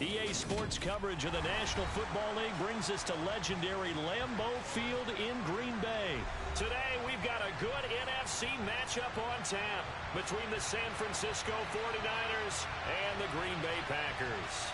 EA Sports coverage of the National Football League brings us to legendary Lambeau Field in Green Bay. Today, we've got a good NFC matchup on tap between the San Francisco 49ers and the Green Bay Packers.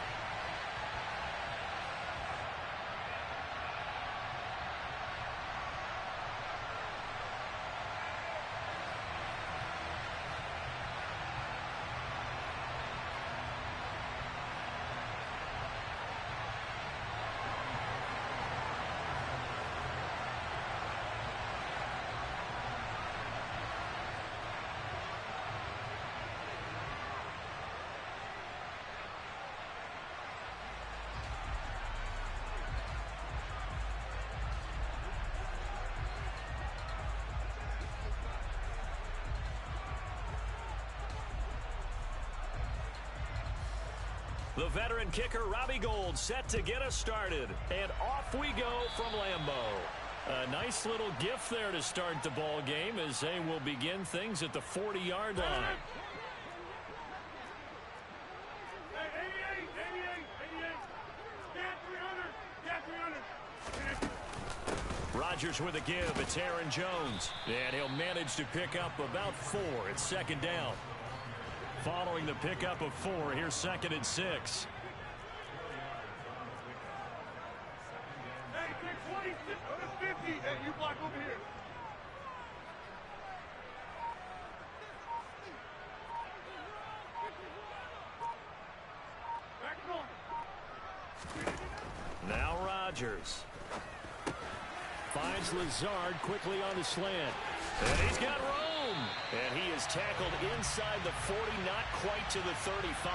The veteran kicker, Robbie Gould, set to get us started. And off we go from Lambeau. A nice little gift there to start the ball game as they will begin things at the 40-yard line. Rodgers with a give. It's Aaron Jones. And he'll manage to pick up about 4. It's second down. Following the pickup of 4, here's 2nd and 6. Hey, 20, 50. Hey, you block over here. Back on. Now Rodgers. Finds Lazard quickly on the slant. And he's got room. And he is tackled inside the 40, not quite to the 35.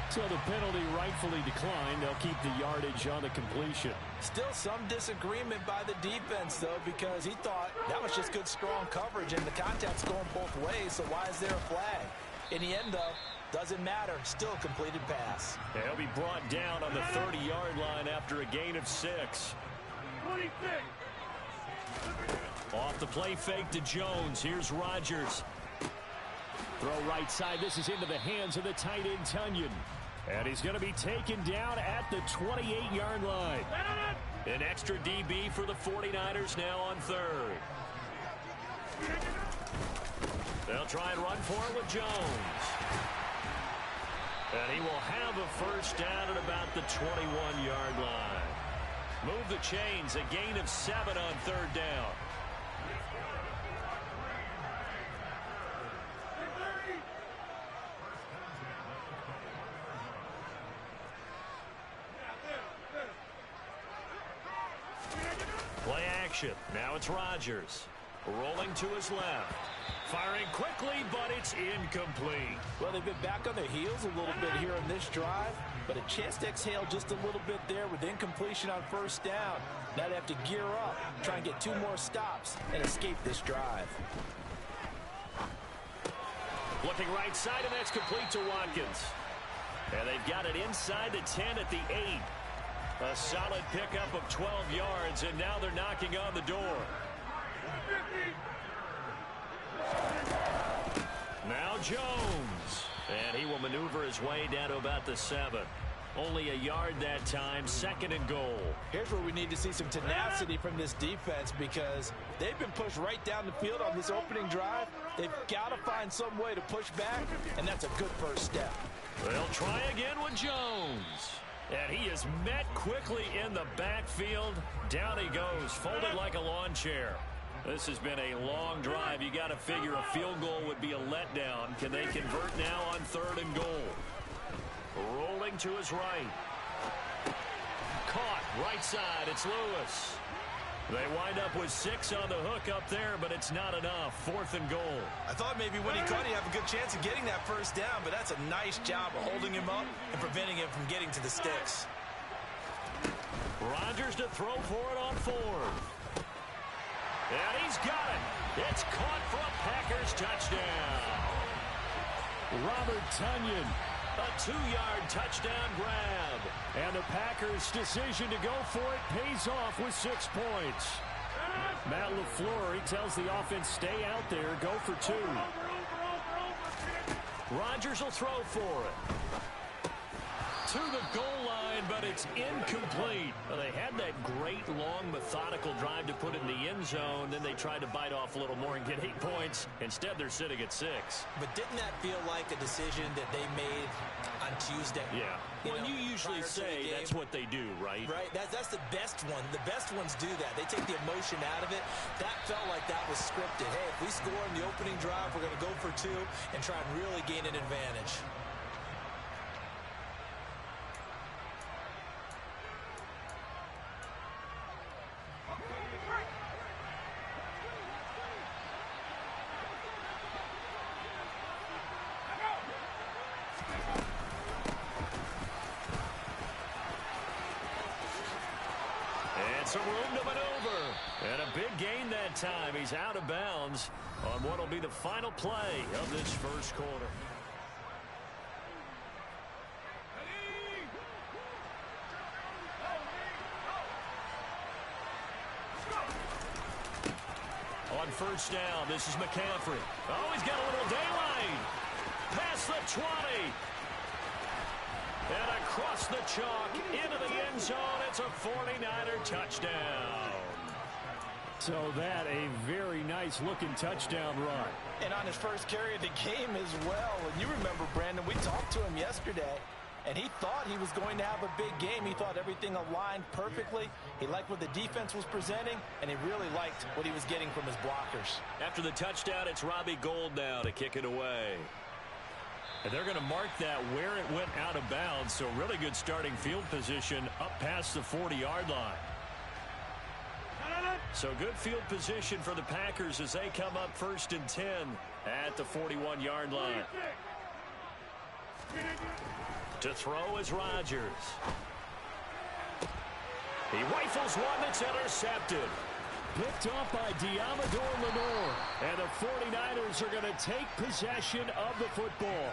So the penalty rightfully declined. They'll keep the yardage on the completion. Still some disagreement by the defense, though, because he thought that was just good, strong coverage, and the contact's going both ways, so why is there a flag? In the end, though, doesn't matter. Still a completed pass. And he'll be brought down on the 30-yard line after a gain of 6. 26. Off the play fake to Jones. Here's Rodgers. Throw right side. This is into the hands of the tight end, Tunyon. And he's going to be taken down at the 28-yard line. An extra DB for the 49ers now on 3rd. They'll try and run for it with Jones. And he will have a first down at about the 21-yard line. Move the chains. A gain of 7 on 3rd down. Play action. Now it's Rodgers. Rolling to his left. Firing quickly, but it's incomplete. Well, they've been back on their heels a little bit here in this drive, but a chance to exhale just a little bit there with incompletion on first down. Now they have to gear up, try and get 2 more stops, and escape this drive. Looking right side, and that's complete to Watkins. And they've got it inside the 10 at the 8. A solid pickup of 12 yards, and now they're knocking on the door. Now Jones. And he will maneuver his way down to about the 7. Only a yard that time, 2nd and goal. Here's where we need to see some tenacity from this defense because they've been pushed right down the field on this opening drive. They've got to find some way to push back, and that's a good first step. They'll try again with Jones. And he is met quickly in the backfield. Down he goes, folded like a lawn chair. This has been a long drive. You got to figure a field goal would be a letdown. Can they convert now on 3rd and goal? Rolling to his right. Caught right side. It's Lewis. They wind up with 6 on the hook up there, but it's not enough. 4th and goal. I thought maybe when he caught, he'd have a good chance of getting that first down, but that's a nice job of holding him up and preventing him from getting to the sticks. Rodgers to throw for it on 4th. And he's got it. It's caught for a Packers touchdown. Robert Tunyon, a 2-yard touchdown grab. And the Packers' decision to go for it pays off with 6 points. Matt LaFleur, he tells the offense, stay out there, go for two. Rodgers will throw for it. To the goal line, but it's incomplete. Well, they had that great, long, methodical drive to put in the end zone. Then they tried to bite off a little more and get 8 points. Instead, they're sitting at 6. But didn't that feel like a decision that they made on Tuesday? Yeah. Well, you usually say that's what they do, right? Right. That's the best one. The best ones do that. They take the emotion out of it. That felt like that was scripted. Hey, if we score in the opening drive, we're going to go for 2 and try and really gain an advantage. Some room to maneuver. And a big gain that time. He's out of bounds on what will be the final play of this first quarter. On first down, this is McCaffrey. Oh, he's got a little daylight. Past the 20. And across the chalk, into the end zone, it's a 49er touchdown. So that, a very nice-looking touchdown run. And on his first carry of the game as well. And you remember, Brandon, we talked to him yesterday, and he thought he was going to have a big game. He thought everything aligned perfectly. He liked what the defense was presenting, and he really liked what he was getting from his blockers. After the touchdown, it's Robbie Gould now to kick it away. And they're going to mark that where it went out of bounds. So really good starting field position up past the 40-yard line. So good field position for the Packers as they come up 1st and 10 at the 41-yard line. To throw is Rodgers. He rifles one that's intercepted. Picked off by Diamador Lenore. And the 49ers are going to take possession of the football.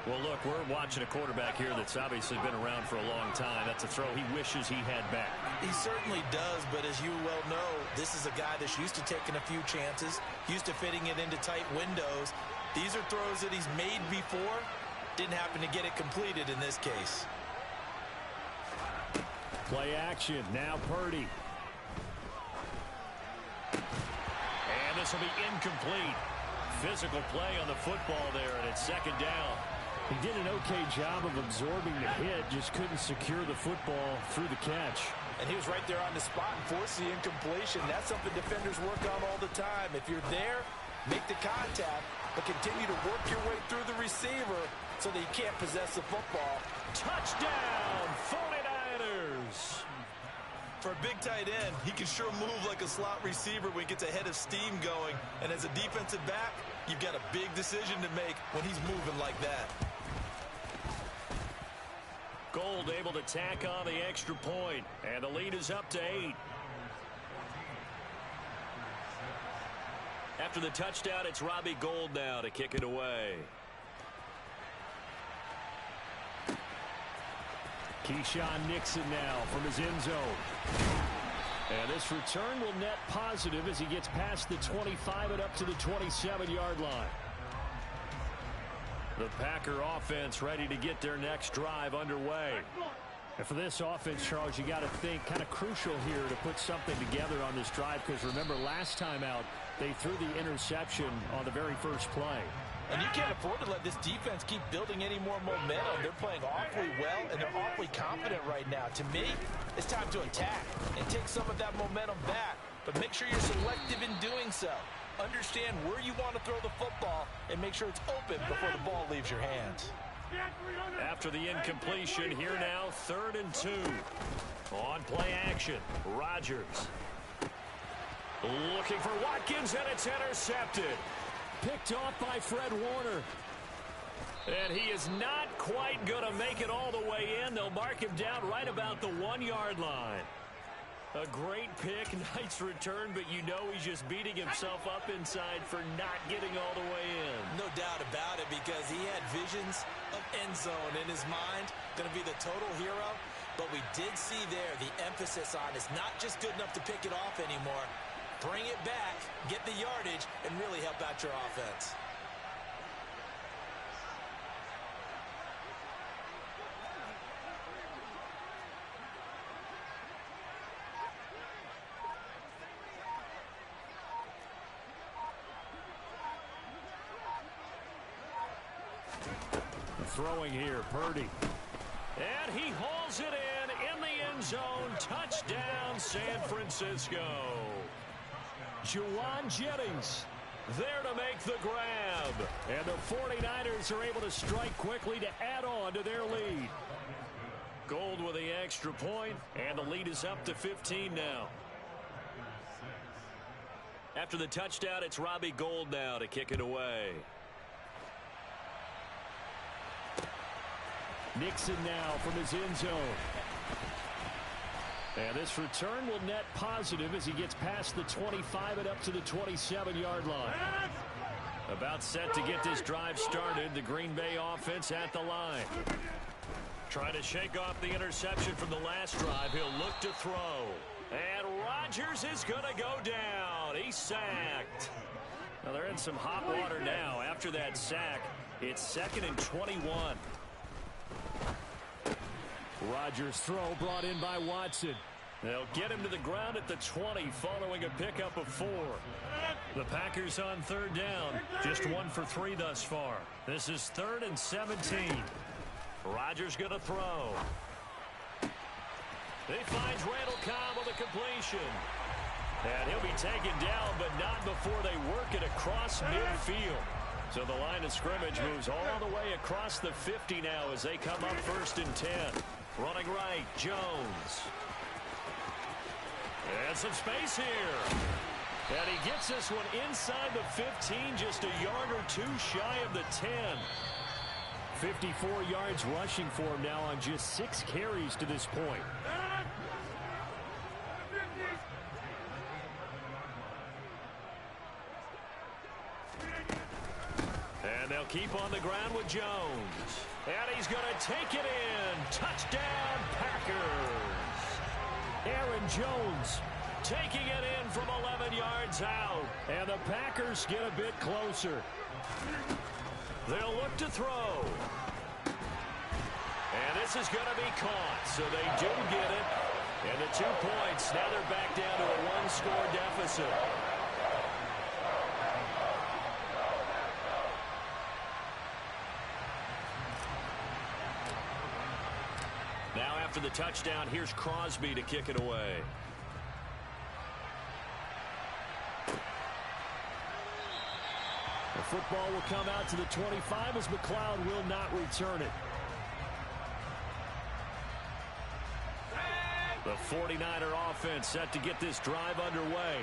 Well, look, we're watching a quarterback here that's obviously been around for a long time. That's a throw he wishes he had back. He certainly does, but as you well know, this is a guy that's used to taking a few chances, used to fitting it into tight windows. These are throws that he's made before. Didn't happen to get it completed in this case. Play action. Now Purdy. And this will be incomplete. Physical play on the football there, and it's 2nd down. He did an okay job of absorbing the hit, just couldn't secure the football through the catch. And he was right there on the spot and forced the incompletion. That's something defenders work on all the time. If you're there, make the contact, but continue to work your way through the receiver so that you can't possess the football. Touchdown, 49ers! For a big tight end, he can sure move like a slot receiver when he gets a head of steam going. And as a defensive back, you've got a big decision to make when he's moving like that. Gould able to tack on the extra point, and the lead is up to 8. After the touchdown, it's Robbie Gould now to kick it away. Keyshawn Nixon now from his end zone. And this return will net positive as he gets past the 25 and up to the 27-yard line. The Packer offense ready to get their next drive underway. And for this offense, Charles, you got to think kind of crucial here to put something together on this drive, because remember last time out they threw the interception on the very first play. And you can't afford to let this defense keep building any more momentum. They're playing awfully well, and they're awfully confident right now. To me, it's time to attack and take some of that momentum back. But make sure you're selective in doing so. Understand where you want to throw the football and make sure it's open before the ball leaves your hands. After the incompletion, here now, 3rd and 2. On play action, Rodgers. Looking for Watkins, and it's intercepted. Picked off by Fred Warner. And he is not quite going to make it all the way in. They'll mark him down right about the 1-yard line. A great pick, nice return, but you know he's just beating himself up inside for not getting all the way in. No doubt about it, because he had visions of end zone in his mind. Going to be the total hero. But we did see there the emphasis on it's not just good enough to pick it off anymore. bring it back, get the yardage, and really help out your offense. Throwing here, Purdy. And he hauls it in the end zone. Touchdown, San Francisco. Juwan Jennings there to make the grab. And the 49ers are able to strike quickly to add on to their lead. Gold with the extra point, and the lead is up to 15 now. After the touchdown, it's Robbie Gould now to kick it away. Nixon now from his end zone. And this return will net positive as he gets past the 25 and up to the 27-yard line. About set to get this drive started. The Green Bay offense at the line. Trying to shake off the interception from the last drive. He'll look to throw. And Rodgers is going to go down. He's sacked. Now they're in some hot water now. After that sack, it's 2nd and 21. Rodgers' throw brought in by Watson. They'll get him to the ground at the 20 following a pickup of 4. The Packers on 3rd down. Just 1 for 3 thus far. This is 3rd and 17. Rodgers going to throw. He finds Randall Cobb with a completion. And he'll be taken down, but not before they work it across midfield. So the line of scrimmage moves all the way across the 50 now as they come up 1st and 10. Running right, Jones. And some space here. And he gets this one inside the 15, just a yard or 2 shy of the 10. 54 yards rushing for him now on just 6 carries to this point. And they'll keep on the ground with Jones. And he's going to take it in. Touchdown, Packers. Aaron Jones taking it in from 11 yards out. And the Packers get a bit closer. They'll look to throw. And this is going to be caught. So they do get it. And the 2 points. Now they're back down to a 1-score deficit. Now after the touchdown, here's Crosby to kick it away. The football will come out to the 25 as McLeod will not return it. The 49er offense set to get this drive underway.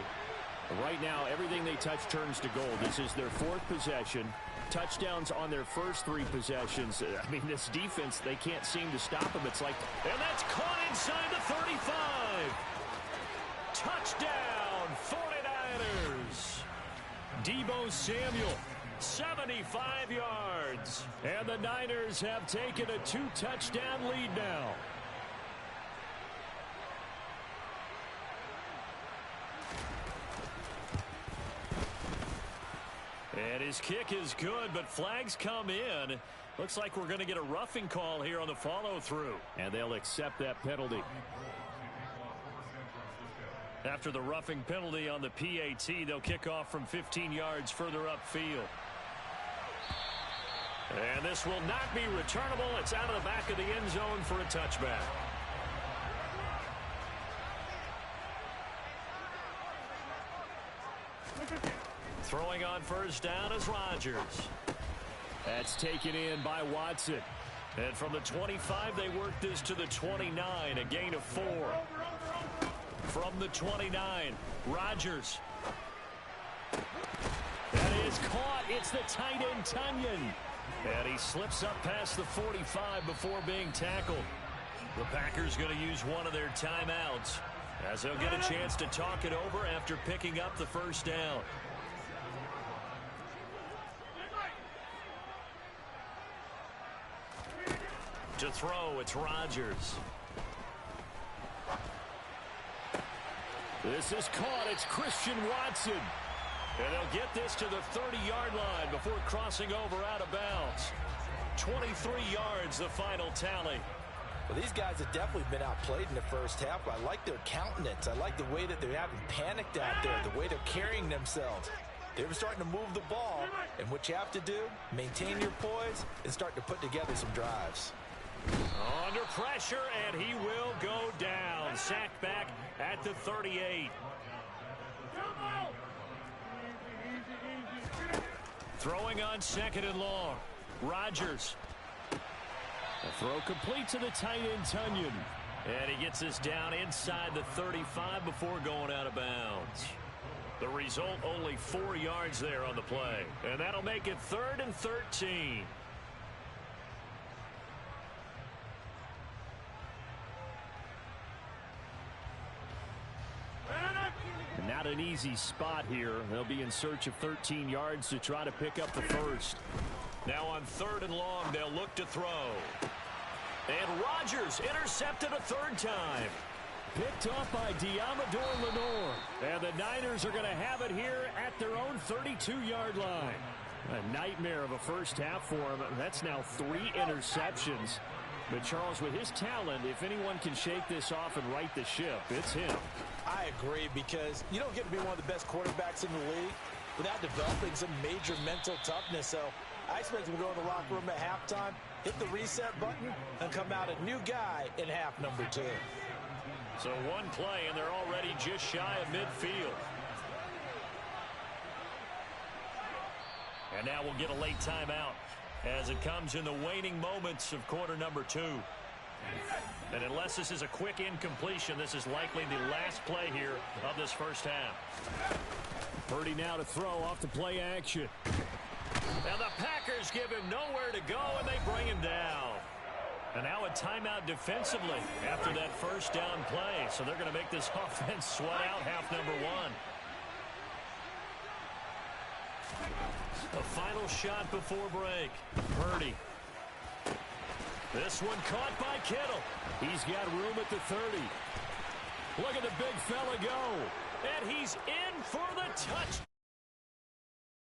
Right now, everything they touch turns to gold. This is their 4th possession. Touchdowns on their first 3 possessions. I mean, this defense, they can't seem to stop them. It's like, and that's caught inside the 35. Touchdown, 49ers. Deebo Samuel, 75 yards. And the Niners have taken a 2-touchdown lead now. And his kick is good, but flags come in. Looks like we're going to get a roughing call here on the follow-through. And they'll accept that penalty. After the roughing penalty on the PAT, they'll kick off from 15 yards further upfield. And this will not be returnable. It's out of the back of the end zone for a touchback. Throwing on first down is Rodgers. That's taken in by Watson. And from the 25, they work this to the 29, a gain of 4. From the 29, Rodgers. That is caught. It's the tight end, Tunyon. And he slips up past the 45 before being tackled. The Packers going to use one of their timeouts as they'll get a chance to talk it over after picking up the first down. To throw, it's Rodgers. This is caught. It's Christian Watson. And they'll get this to the 30-yard line before crossing over out of bounds. 23 yards, the final tally. Well, these guys have definitely been outplayed in the first half. I like their countenance. I like the way that they're having panicked out there, the way they're carrying themselves. They're starting to move the ball, and what you have to do, maintain your poise and start to put together some drives. Under pressure, and he will go down. Sacked back at the 38. Throwing on 2nd and long. Rodgers. The throw complete to the tight end, Tunyon. And he gets us down inside the 35 before going out of bounds. The result, only 4 yards there on the play. And that'll make it 3rd and 13. Not an easy spot here. They'll be in search of 13 yards to try to pick up the first. Now on 3rd and long, they'll look to throw. And Rodgers intercepted a 3rd time. Picked off by Deommodore Lenoir. And the Niners are going to have it here at their own 32-yard line. A nightmare of a first half for him. That's now 3 interceptions. But Charles, with his talent, if anyone can shake this off and right the ship, it's him. I agree, because you don't get to be one of the best quarterbacks in the league without developing some major mental toughness. So I expect him to go in the locker room at halftime, hit the reset button, and come out a new guy in half number 2. So one play, and they're already just shy of midfield. And now we'll get a late timeout as it comes in the waning moments of quarter number 2. And unless this is a quick incompletion, this is likely the last play here of this first half. Purdy now to throw off the play action. And the Packers give him nowhere to go, and they bring him down. And now a timeout defensively after that first down play. So they're going to make this offense sweat out half number 1. A final shot before break. Purdy. This one caught by Kittle. He's got room at the 30. Look at the big fella go. And he's in for the touchdown.